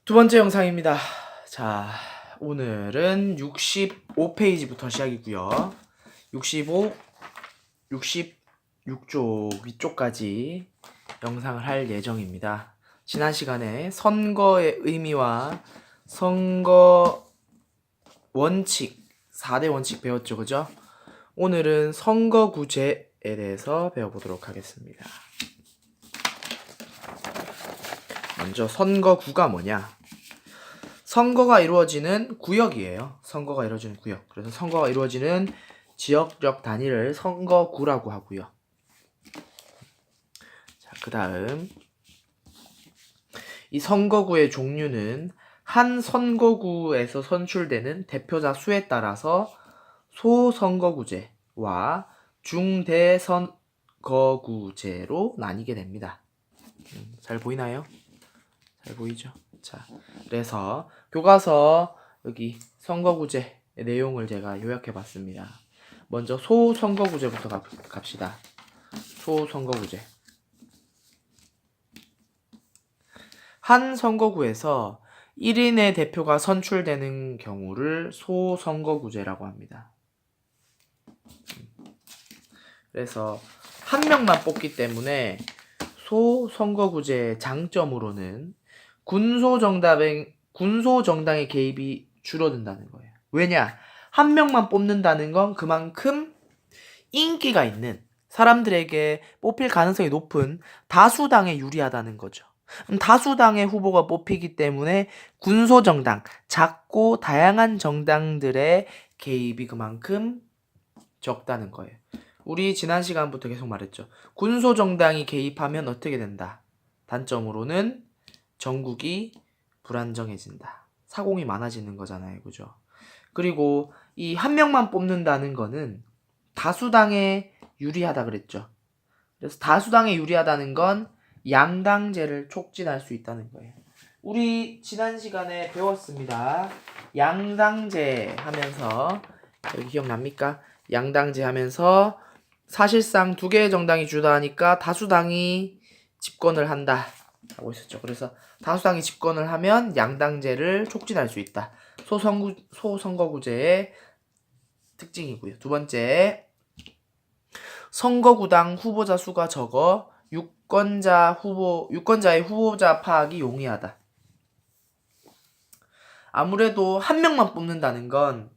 두 번째 영상입니다. 자, 오늘은 65페이지부터 시작이고요. 65, 66쪽 위쪽까지 영상을 할 예정입니다. 지난 시간에 선거의 의미와 선거 원칙, 4대 원칙 배웠죠, 그죠? 오늘은 선거구제에 대해서 배워보도록 하겠습니다. 먼저 선거구가 뭐냐? 선거가 이루어지는 구역이에요. 선거가 이루어지는 구역. 그래서 선거가 이루어지는 지역적 단위를 선거구라고 하고요. 자, 그 다음 이 선거구의 종류는 한 선거구에서 선출되는 대표자 수에 따라서 소선거구제와 중대선거구제로 나뉘게 됩니다. 잘 보이나요? 잘 보이죠? 자, 그래서 교과서 여기 선거구제 내용을 제가 요약해봤습니다. 먼저 소선거구제부터 갑시다. 소선거구제. 한 선거구에서 1인의 대표가 선출되는 경우를 소선거구제라고 합니다. 그래서 한 명만 뽑기 때문에 소선거구제의 장점으로는 군소정당의 개입이 줄어든다는 거예요. 왜냐? 한 명만 뽑는다는 건 그만큼 인기가 있는 사람들에게 뽑힐 가능성이 높은 다수당에 유리하다는 거죠. 다수당의 후보가 뽑히기 때문에 군소정당, 작고 다양한 정당들의 개입이 그만큼 적다는 거예요. 우리 지난 시간부터 계속 말했죠. 군소정당이 개입하면 어떻게 된다? 단점으로는 전국이 불안정해진다. 사공이 많아지는 거잖아요. 그죠? 그리고 이 한 명만 뽑는다는 거는 다수당에 유리하다 그랬죠. 그래서 다수당에 유리하다는 건 양당제를 촉진할 수 있다는 거예요. 우리 지난 시간에 배웠습니다. 양당제 하면서 여기 기억납니까? 양당제 하면서 사실상 두 개의 정당이 주도하니까 다수당이 집권을 한다 라고 했었죠. 그래서 다수당이 집권을 하면 양당제를 촉진할 수 있다. 소선거구제의 특징이고요. 두 번째, 선거구당 후보자 수가 적어 유권자의 후보자 파악이 용이하다. 아무래도 한 명만 뽑는다는 건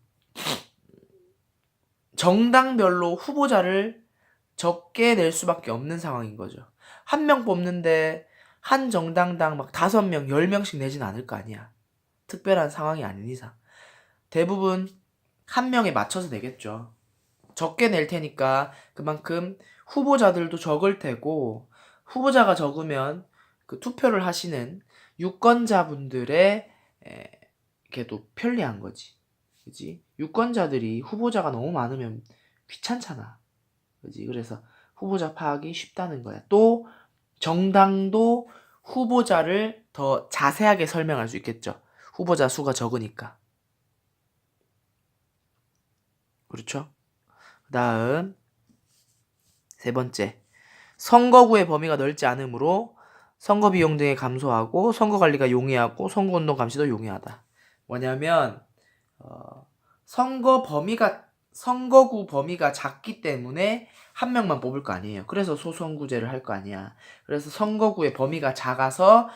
정당별로 후보자를 적게 낼 수밖에 없는 상황인 거죠. 한 명 뽑는데 한 정당당 막 5명, 10명씩 내진 않을 거 아니야. 특별한 상황이 아닌 이상. 대부분 한 명에 맞춰서 내겠죠. 적게 낼 테니까 그만큼 후보자들도 적을 테고, 후보자가 적으면 그 투표를 하시는 유권자분들의 게도 편리한 거지. 그지? 유권자들이 후보자가 너무 많으면 귀찮잖아. 그지? 그래서 후보자 파악이 쉽다는 거야. 또 정당도 후보자를 더 자세하게 설명할 수 있겠죠. 후보자 수가 적으니까. 그렇죠? 그 다음 세 번째, 선거구의 범위가 넓지 않으므로 선거 비용 등이 감소하고 선거 관리가 용이하고 선거운동 감시도 용이하다. 뭐냐면 선거구 범위가 작기 때문에 한 명만 뽑을 거 아니에요. 그래서 소선구제를 할 거 아니야. 그래서 선거구의 범위가 작아서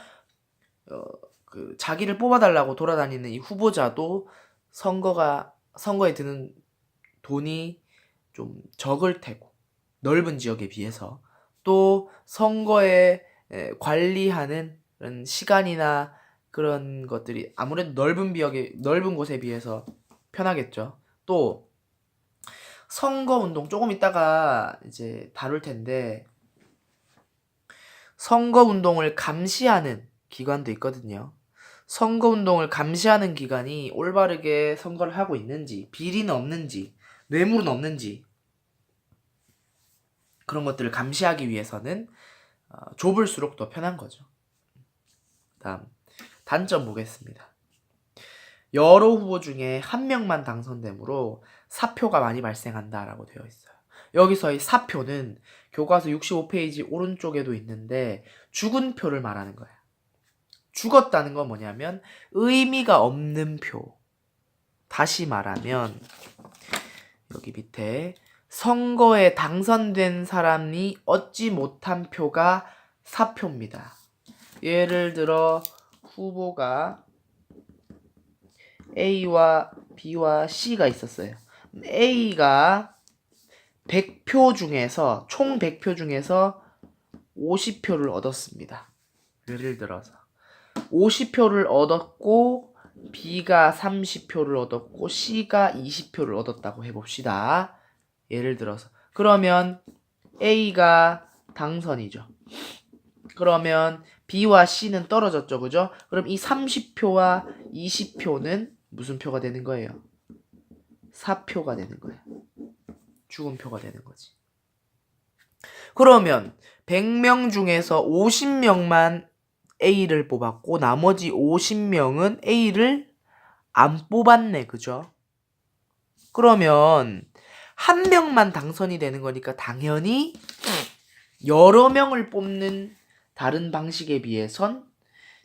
자기를 뽑아달라고 돌아다니는 이 후보자도 선거에 드는 돈이 좀 적을 테고, 넓은 지역에 비해서 또 선거에 관리하는 그런 시간이나 그런 것들이 아무래도 넓은 곳에 비해서 편하겠죠. 또 선거운동 조금 이따가 이제 다룰 텐데, 선거운동을 감시하는 기관도 있거든요. 선거운동을 감시하는 기관이 올바르게 선거를 하고 있는지, 비리는 없는지, 뇌물은 없는지, 그런 것들을 감시하기 위해서는 좁을수록 더 편한 거죠. 다음, 단점 보겠습니다. 여러 후보 중에 한 명만 당선되므로 사표가 많이 발생한다라고 되어 있어요. 여기서의 사표는 교과서 65페이지 오른쪽에도 있는데 죽은 표를 말하는 거야. 죽었다는 건 뭐냐면 의미가 없는 표. 다시 말하면 여기 밑에 선거에 당선된 사람이 얻지 못한 표가 사표입니다. 예를 들어 후보가 A와 B와 C가 있었어요. A가 100표 중에서 총 100표 중에서 50표를 얻었습니다. 예를 들어서 50표를 얻었고 B가 30표를 얻었고 C가 20표를 얻었다고 해봅시다. 예를 들어서 그러면 A가 당선이죠. 그러면 B와 C는 떨어졌죠. 그죠? 그럼 이 30표와 20표는 무슨 표가 되는 거예요? 사표가 되는 거예요. 죽은 표가 되는 거지. 그러면 100명 중에서 50명만 A를 뽑았고 나머지 50명은 A를 안 뽑았네. 그죠? 그러면 한 명만 당선이 되는 거니까 당연히 여러 명을 뽑는 다른 방식에 비해선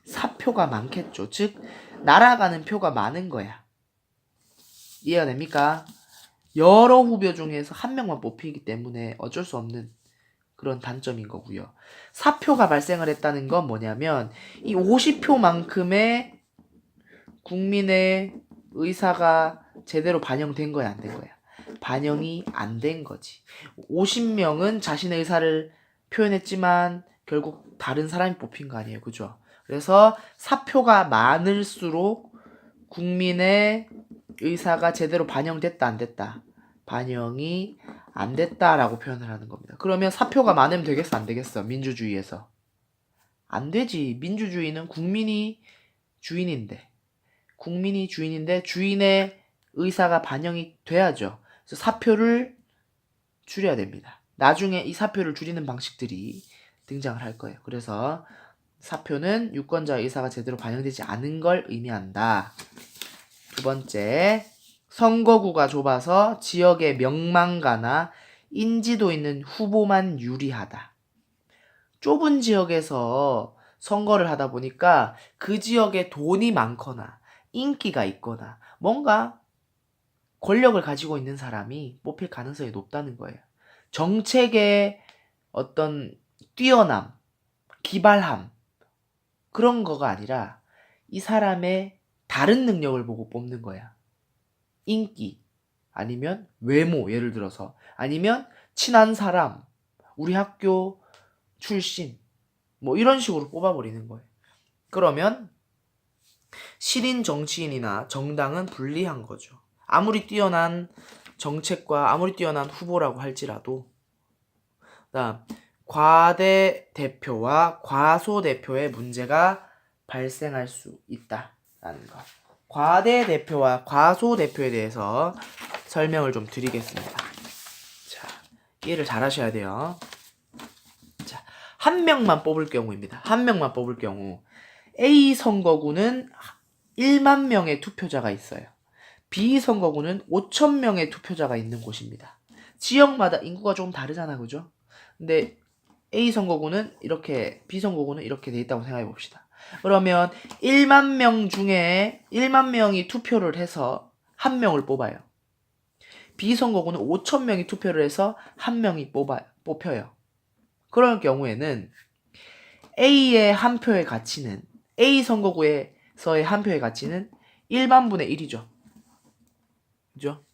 사표가 많겠죠. 즉 날아가는 표가 많은 거야. 이해가 됩니까? 여러 후보 중에서 한 명만 뽑히기 때문에 어쩔 수 없는 그런 단점인 거고요. 사표가 발생을 했다는 건 뭐냐면 이 50표만큼의 국민의 의사가 제대로 반영된 거야, 안 된 거야? 반영이 안 된 거지. 50명은 자신의 의사를 표현했지만 결국 다른 사람이 뽑힌 거 아니에요. 그죠? 그래서 사표가 많을수록 국민의 의사가 제대로 반영됐다, 안 됐다? 반영이 안 됐다라고 표현을 하는 겁니다. 그러면 사표가 많으면 되겠어, 안 되겠어? 민주주의에서. 안 되지. 민주주의는 국민이 주인인데 주인의 의사가 반영이 돼야죠. 그래서 사표를 줄여야 됩니다. 나중에 이 사표를 줄이는 방식들이 등장을 할 거예요. 그래서 사표는 유권자의 의사가 제대로 반영되지 않은 걸 의미한다. 두 번째, 선거구가 좁아서 지역의 명망가나 인지도 있는 후보만 유리하다. 좁은 지역에서 선거를 하다 보니까 그 지역에 돈이 많거나 인기가 있거나 뭔가 권력을 가지고 있는 사람이 뽑힐 가능성이 높다는 거예요. 정책의 어떤 뛰어남, 기발함 그런 거가 아니라 이 사람의 다른 능력을 보고 뽑는 거야. 인기 아니면 외모 예를 들어서 아니면 친한 사람, 우리 학교 출신 뭐 이런 식으로 뽑아버리는 거예요. 그러면 실인 정치인이나 정당은 불리한 거죠. 아무리 뛰어난 정책과 아무리 뛰어난 후보라고 할지라도 그다음 과대 대표와 과소 대표의 문제가 발생할 수 있다라는 거. 과대 대표와 과소 대표에 대해서 설명을 좀 드리겠습니다. 자, 이해를 잘 하셔야 돼요. 자, 한 명만 뽑을 경우입니다. 한 명만 뽑을 경우 A 선거구는 1만 명의 투표자가 있어요. B 선거구는 5천 명의 투표자가 있는 곳입니다. 지역마다 인구가 조금 다르잖아, 그죠? 근데 A 선거구는 이렇게, B 선거구는 이렇게 돼 있다고 생각해 봅시다. 그러면 1만 명 중에 1만 명이 투표를 해서 한 명을 뽑아요. B 선거구는 5천 명이 투표를 해서 한 명이 뽑혀요. 그럴 경우에는 A의 한 표의 가치는 A 선거구에서의 한 표의 가치는 1만 분의 1이죠. 그죠?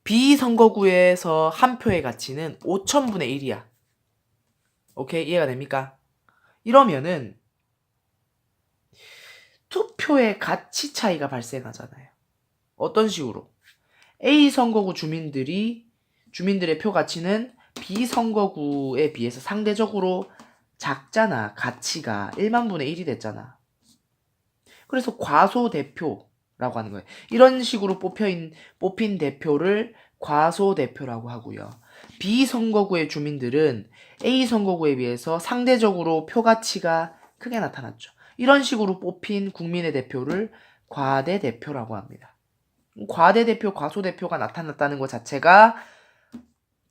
B 선거구에서 한 표의 가치는 5천분의 1이야. 오케이? 이해가 됩니까? 이러면은 투표의 가치 차이가 발생하잖아요. 어떤 식으로? A 선거구 주민들의 표 가치는 B 선거구에 비해서 상대적으로 작잖아. 가치가 1만 분의 1이 됐잖아. 그래서 과소 대표라고 하는 거예요. 이런 식으로 뽑힌 대표를 과소 대표라고 하고요. B 선거구의 주민들은 A 선거구에 비해서 상대적으로 표 가치가 크게 나타났죠. 이런 식으로 뽑힌 국민의 대표를 과대 대표라고 합니다. 과대 대표, 과소 대표가 나타났다는 것 자체가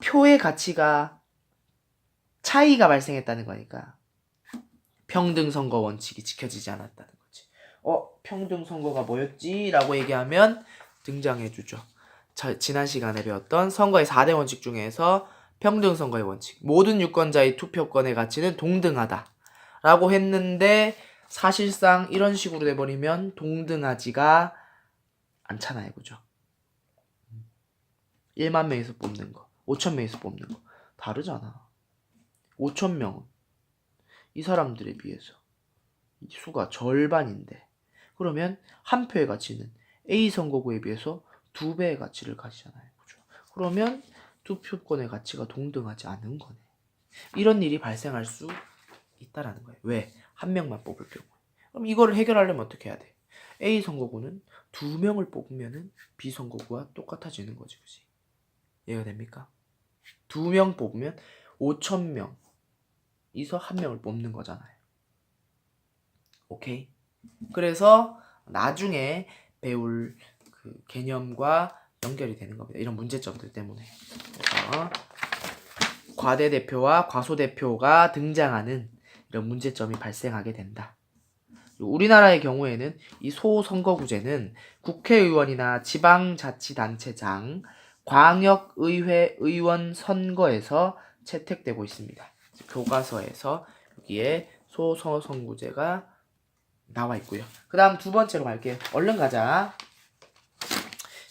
표의 가치가 차이가 발생했다는 거니까 평등 선거 원칙이 지켜지지 않았다는 거죠. 평등 선거가 뭐였지? 라고 얘기하면 등장해주죠. 지난 시간에 배웠던 선거의 4대 원칙 중에서 평등 선거의 원칙. 모든 유권자의 투표권의 가치는 동등하다. 라고 했는데 사실상 이런 식으로 돼버리면 동등하지가 않잖아요. 그죠? 1만 명에서 뽑는 거, 5천 명에서 뽑는 거 다르잖아. 5천 명은 이 사람들에 비해서 수가 절반인데 그러면 한 표의 가치는 A 선거구에 비해서 2배의 가치를 가지잖아요. 그죠? 그러면 투표권의 가치가 동등하지 않은 거네. 이런 일이 발생할 수 있다라는 거예요. 왜? 한 명만 뽑을 경우에. 그럼 이거를 해결하려면 어떻게 해야 돼? A 선거구는 2명을 뽑으면은 B 선거구와 똑같아지는 거지. 그치? 이해가 됩니까? 2명 뽑으면 5천 명이서 한 명을 뽑는 거잖아요. 오케이? 그래서 나중에 배울 그 개념과 연결이 되는 겁니다. 이런 문제점들 때문에. 그래서 과대대표와 과소대표가 등장하는 이런 문제점이 발생하게 된다. 우리나라의 경우에는 이 소선거구제는 국회의원이나 지방자치단체장, 광역의회 의원 선거에서 채택되고 있습니다. 교과서에서 여기에 소선거구제가 나와 있고요. 그 다음 두 번째로 갈게요. 얼른 가자.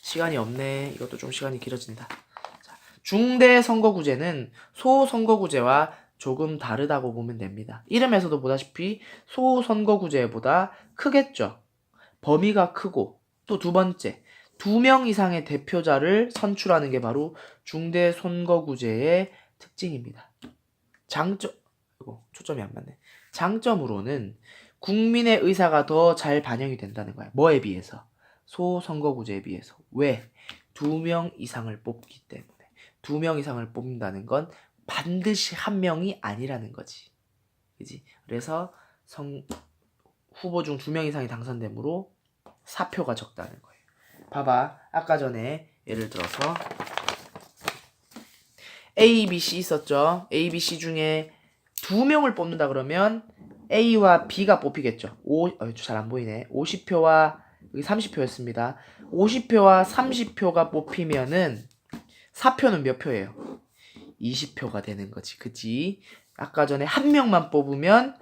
시간이 없네. 이것도 좀 시간이 길어진다. 자, 중대선거구제는 소선거구제와 조금 다르다고 보면 됩니다. 이름에서도 보다시피 소선거구제보다 크겠죠. 범위가 크고 또 두 번째 2명 이상의 대표자를 선출하는 게 바로 중대선거구제의 특징입니다. 초점이 안 맞네. 장점으로는 국민의 의사가 더 잘 반영이 된다는 거야. 뭐에 비해서? 소선거구제에 비해서. 왜? 2명 이상을 뽑기 때문에. 2명 이상을 뽑는다는 건 반드시 한 명이 아니라는 거지. 그지? 그래서 후보 중 2명 이상이 당선되므로 사표가 적다는 거예요. 봐봐. 아까 전에 예를 들어서 A, B, C 있었죠? A, B, C 중에 2명을 뽑는다 그러면 A와 B가 뽑히겠죠. 잘 안 보이네. 50표와 여기 30표였습니다. 50표와 30표가 뽑히면은 사표는 몇 표예요? 20표가 되는 거지. 그치? 아까 전에 한 명만 뽑으면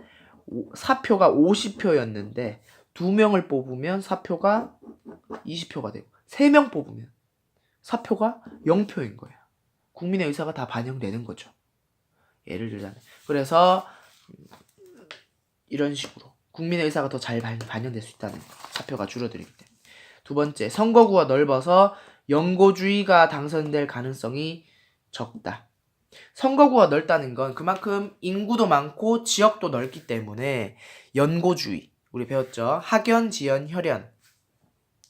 사표가 50표였는데 2명을 뽑으면 사표가 20표가 되고 3명 뽑으면 사표가 0표인 거예요. 국민의 의사가 다 반영되는 거죠. 예를 들자면. 그래서 이런 식으로 국민의 의사가 더 잘 반영될 수 있다는 거. 사표가 줄어들기 때문에. 두 번째, 선거구가 넓어서 연고주의가 당선될 가능성이 적다. 선거구가 넓다는 건 그만큼 인구도 많고 지역도 넓기 때문에 연고주의, 우리 배웠죠? 학연, 지연, 혈연.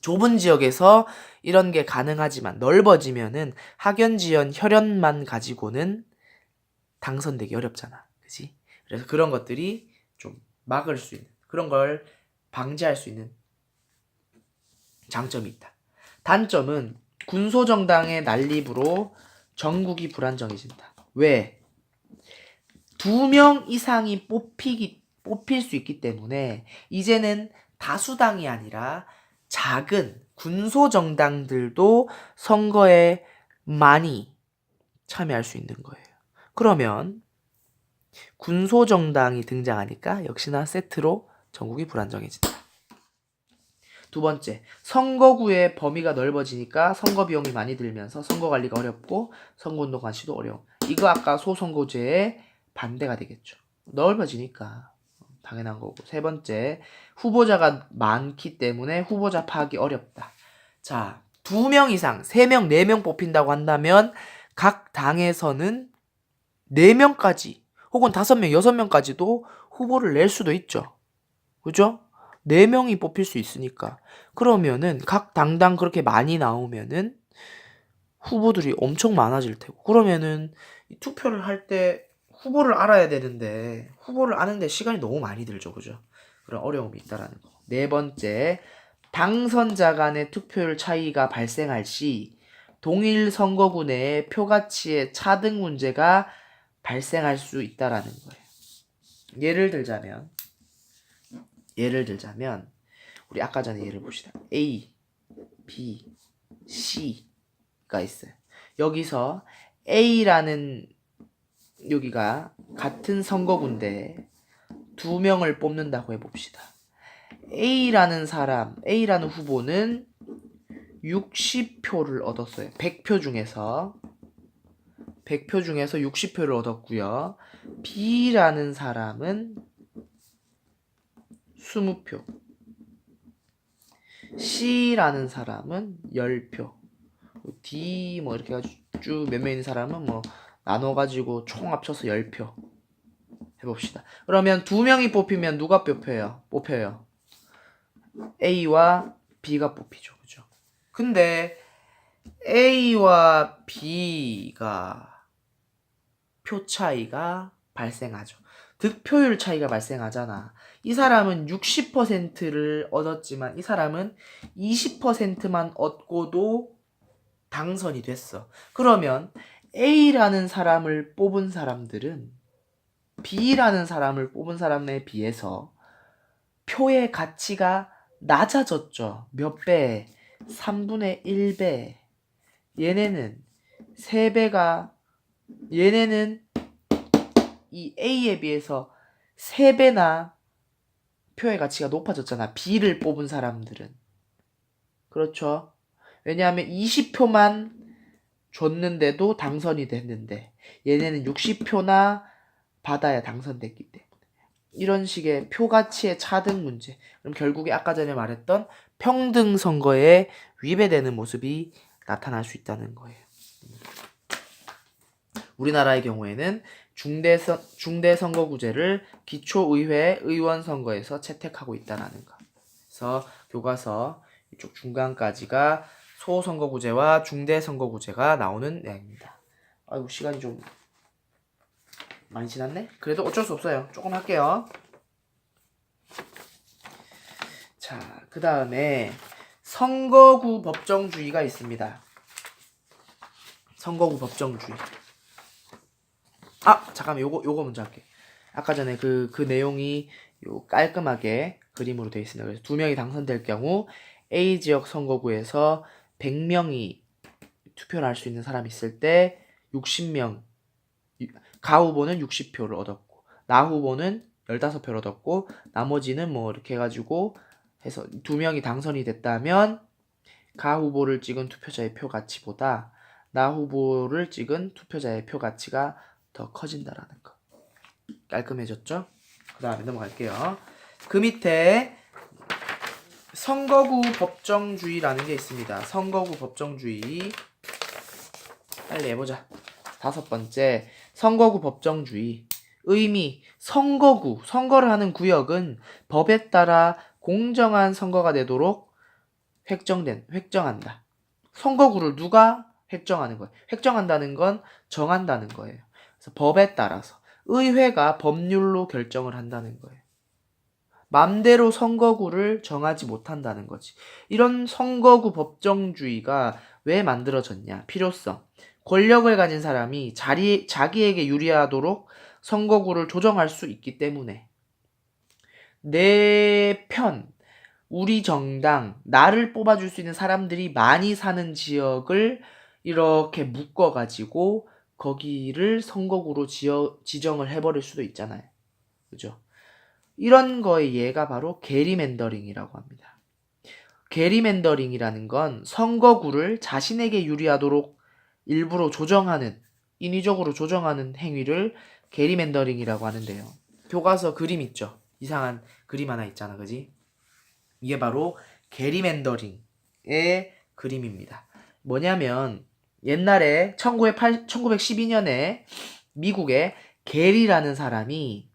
좁은 지역에서 이런 게 가능하지만 넓어지면은 학연, 지연, 혈연만 가지고는 당선되기 어렵잖아. 그치? 그래서 그런 것들이 좀 막을 수 있는, 그런 걸 방지할 수 있는 장점이 있다. 단점은 군소정당의 난립으로 전국이 불안정해진다. 왜? 2명 이상이 뽑힐 수 있기 때문에 이제는 다수당이 아니라 작은 군소정당들도 선거에 많이 참여할 수 있는 거예요. 그러면 군소정당이 등장하니까 역시나 세트로 전국이 불안정해진다. 두 번째, 선거구의 범위가 넓어지니까 선거 비용이 많이 들면서 선거 관리가 어렵고 선거운동 관시도 어려움. 이거 아까 소선거제의 반대가 되겠죠. 넓어지니까 당연한 거고. 세 번째, 후보자가 많기 때문에 후보자 파악이 어렵다. 자, 2명 이상, 3명, 4명 뽑힌다고 한다면 각 당에서는 4명까지 혹은 5명, 6명까지도 후보를 낼 수도 있죠. 그죠? 4명이 뽑힐 수 있으니까. 그러면은 각 당당 그렇게 많이 나오면은 후보들이 엄청 많아질 테고. 그러면은 투표를 할 때 후보를 알아야 되는데 후보를 아는데 시간이 너무 많이 들죠. 그죠? 그런 어려움이 있다라는 거. 네 번째, 당선자 간의 투표율 차이가 발생할 시 동일 선거구 내에 표 가치의 차등 문제가 발생할 수 있다라는 거예요. 예를 들자면 우리 아까 전에 예를 봅시다. A, B, C가 있어요. 여기서 A라는 여기가 같은 선거구인데 두 명을 뽑는다고 해봅시다. A라는 후보는 60표를 얻었어요. 100표 중에서 60표를 얻었고요. B라는 사람은 20표, C라는 사람은 10표, D 뭐 이렇게 해가지고 쭉 몇 명 있는 사람은 뭐 나눠가지고 총 합쳐서 10표 해봅시다. 그러면 두 명이 뽑히면 누가 뽑혀요? A와 B가 뽑히죠. 그죠? 근데 A와 B가 표 차이가 발생하죠. 득표율 차이가 발생하잖아. 이 사람은 60%를 얻었지만 이 사람은 20%만 얻고도 당선이 됐어. 그러면 A라는 사람을 뽑은 사람들은 B라는 사람을 뽑은 사람에 비해서 표의 가치가 낮아졌죠. 몇 배? 3분의 1배. 얘네는 3배가, 얘네는 이 A에 비해서 3배나 표의 가치가 높아졌잖아. B를 뽑은 사람들은. 그렇죠. 왜냐하면 20표만 줬는데도 당선이 됐는데 얘네는 60표나 받아야 당선됐기 때문에. 이런 식의 표 가치의 차등 문제. 그럼 결국에 아까 전에 말했던 평등 선거에 위배되는 모습이 나타날 수 있다는 거예요. 우리나라의 경우에는 중대선거구제를 기초의회 의원 선거에서 채택하고 있다는 거. 그래서 교과서 이쪽 중간까지가 소선거구제와 중대선거구제가 나오는 내용입니다. 아이고 시간이 좀 많이 지났네? 그래도 어쩔 수 없어요. 조금 할게요. 자, 그 다음에 선거구 법정주의가 있습니다. 선거구 법정주의. 잠깐만 요거 먼저 할게. 아까 전에 그 내용이 깔끔하게 그림으로 되어 있습니다. 그래서 2명이 당선될 경우 A 지역 선거구에서 100명이 투표를 할 수 있는 사람이 있을 때 60명, 가 후보는 60표를 얻었고 나 후보는 15표를 얻었고 나머지는 뭐 이렇게 해가지고 해서 2명이 당선이 됐다면 가 후보를 찍은 투표자의 표 가치보다 나 후보를 찍은 투표자의 표 가치가 더 커진다라는 거. 깔끔해졌죠? 그 다음에 넘어갈게요. 그 밑에 선거구 법정주의라는 게 있습니다. 선거구 법정주의. 빨리 해보자. 5번째, 선거구 법정주의. 의미, 선거를 하는 구역은 법에 따라 공정한 선거가 되도록 획정한다. 선거구를 누가 획정하는 거예요? 획정한다는 건 정한다는 거예요. 그래서 법에 따라서 의회가 법률로 결정을 한다는 거예요. 맘대로 선거구를 정하지 못한다는 거지. 이런 선거구 법정주의가 왜 만들어졌냐? 필요성. 권력을 가진 사람이 자기에게 유리하도록 선거구를 조정할 수 있기 때문에 내 편, 우리 정당, 나를 뽑아줄 수 있는 사람들이 많이 사는 지역을 이렇게 묶어가지고 거기를 선거구로 지정을 해버릴 수도 있잖아요. 그죠? 이런 거의 예가 바로 게리맨더링이라고 합니다. 게리맨더링이라는 건 선거구를 자신에게 유리하도록 일부러 인위적으로 조정하는 행위를 게리맨더링이라고 하는데요. 교과서 그림 있죠? 이상한 그림 하나 있잖아, 그지? 이게 바로 게리맨더링의 그림입니다. 뭐냐면 옛날에 1912년에 미국의 게리라는 사람이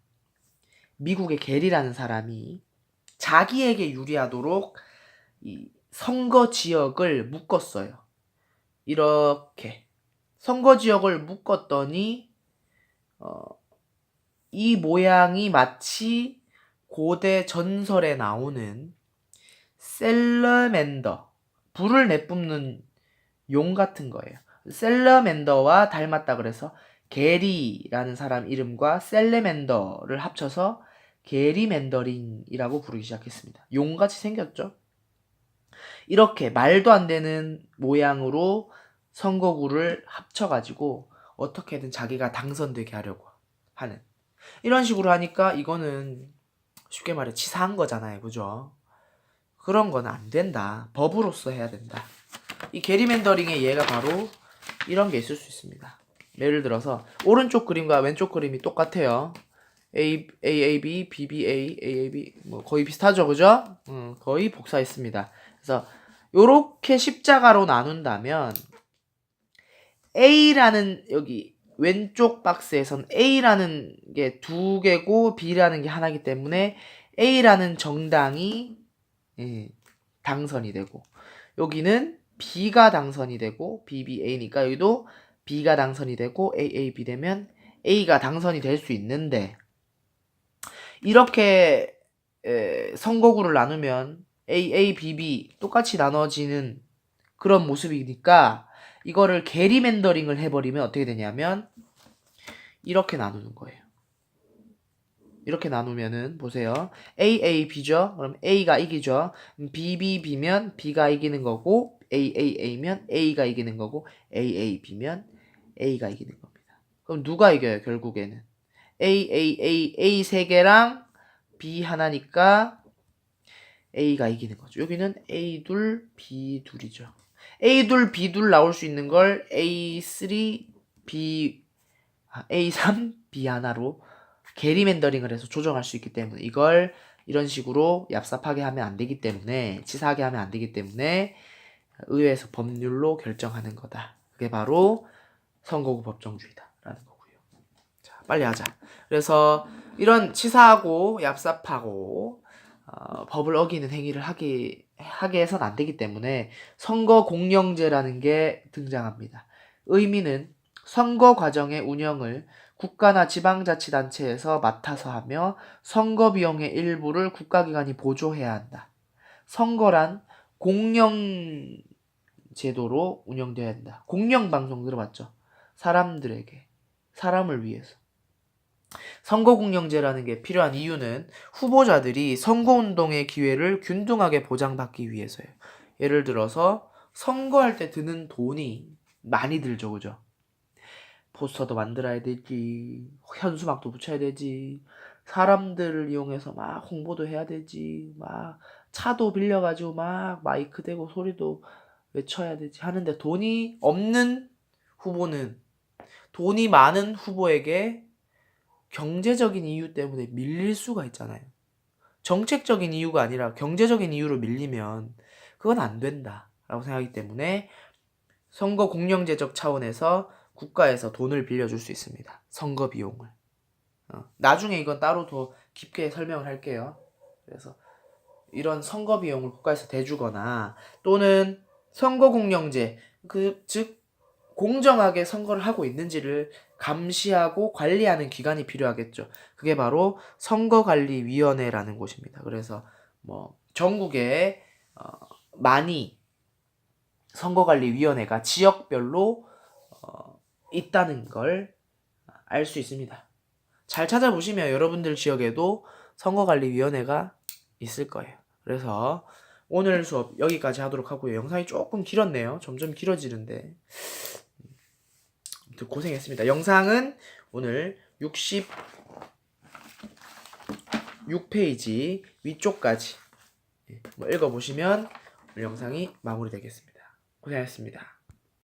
자기에게 유리하도록 이 선거 지역을 묶었어요. 이렇게 선거 지역을 묶었더니 이 모양이 마치 고대 전설에 나오는 셀러맨더, 불을 내뿜는 용 같은 거예요. 셀러맨더와 닮았다 그래서 게리라는 사람 이름과 셀러맨더를 합쳐서 게리맨더링이라고 부르기 시작했습니다. 용같이 생겼죠? 이렇게 말도 안 되는 모양으로 선거구를 합쳐가지고 어떻게든 자기가 당선되게 하려고 하는 이런 식으로 하니까 이거는 쉽게 말해 치사한 거잖아요. 그죠? 그런 건 안 된다. 법으로서 해야 된다. 이 게리맨더링의 예가 바로 이런 게 있을 수 있습니다. 예를 들어서 오른쪽 그림과 왼쪽 그림이 똑같아요. AAB, BBA, AAB 뭐 거의 비슷하죠, 그죠? 거의 복사했습니다. 그래서 요렇게 십자가로 나눈다면 A라는 여기 왼쪽 박스에선 A라는 게 두 개고 B라는 게 하나이기 때문에 A라는 정당이 당선이 되고 여기는 B가 당선이 되고 BBA니까 여기도 B가 당선이 되고 AAB 되면 A가 당선이 될 수 있는데 이렇게 선거구를 나누면 AABB 똑같이 나눠지는 그런 모습이니까 이거를 게리맨더링을 해버리면 어떻게 되냐면 이렇게 나누는 거예요. 이렇게 나누면은 보세요. AAB죠. 그럼 A가 이기죠. BBB면 B가 이기는 거고 AAA면 A가 이기는 거고 AAB면 A가 이기는 겁니다. 그럼 누가 이겨요? 결국에는 A 3개랑 B 하나니까 A가 이기는 거죠. 여기는 A 둘, B 둘이죠. A 둘, B 둘 나올 수 있는 걸 A3, A3, B 하나로 게리맨더링을 해서 조정할 수 있기 때문에 이걸 이런 식으로 얍삽하게 하면 안 되기 때문에 치사하게 하면 안 되기 때문에 의회에서 법률로 결정하는 거다. 그게 바로 선거구 법정주의다라는 거고요. 자, 빨리 하자. 그래서 이런 치사하고 얍삽하고 법을 어기는 행위를 하게 해서는 안 되기 때문에 선거 공영제라는 게 등장합니다. 의미는 선거 과정의 운영을 국가나 지방자치단체에서 맡아서 하며 선거 비용의 일부를 국가기관이 보조해야 한다. 선거란 공영 제도로 운영되어야 한다. 공영방송 들어봤죠? 사람들에게, 사람을 위해서. 선거공영제라는 게 필요한 이유는 후보자들이 선거운동의 기회를 균등하게 보장받기 위해서예요. 예를 들어서 선거할 때 드는 돈이 많이 들죠, 그죠? 포스터도 만들어야 되지, 현수막도 붙여야 되지, 사람들을 이용해서 막 홍보도 해야 되지, 막 차도 빌려가지고 막 마이크 대고 소리도 외쳐야 되지 하는데 돈이 없는 후보는 돈이 많은 후보에게 경제적인 이유 때문에 밀릴 수가 있잖아요. 정책적인 이유가 아니라 경제적인 이유로 밀리면 그건 안 된다라고 생각하기 때문에 선거 공영제적 차원에서 국가에서 돈을 빌려줄 수 있습니다. 선거 비용을. 나중에 이건 따로 더 깊게 설명을 할게요. 그래서 이런 선거 비용을 국가에서 대주거나 또는 선거 공영제, 즉 공정하게 선거를 하고 있는지를 감시하고 관리하는 기관이 필요하겠죠. 그게 바로 선거관리위원회라는 곳입니다. 그래서 뭐 전국에 많이 선거관리위원회가 지역별로 있다는 걸 알 수 있습니다. 잘 찾아보시면 여러분들 지역에도 선거관리위원회가 있을 거예요. 그래서 오늘 수업 여기까지 하도록 하고요. 영상이 조금 길었네요. 점점 길어지는데 고생했습니다. 영상은 오늘 66페이지 위쪽까지 읽어보시면 오늘 영상이 마무리되겠습니다. 고생하셨습니다.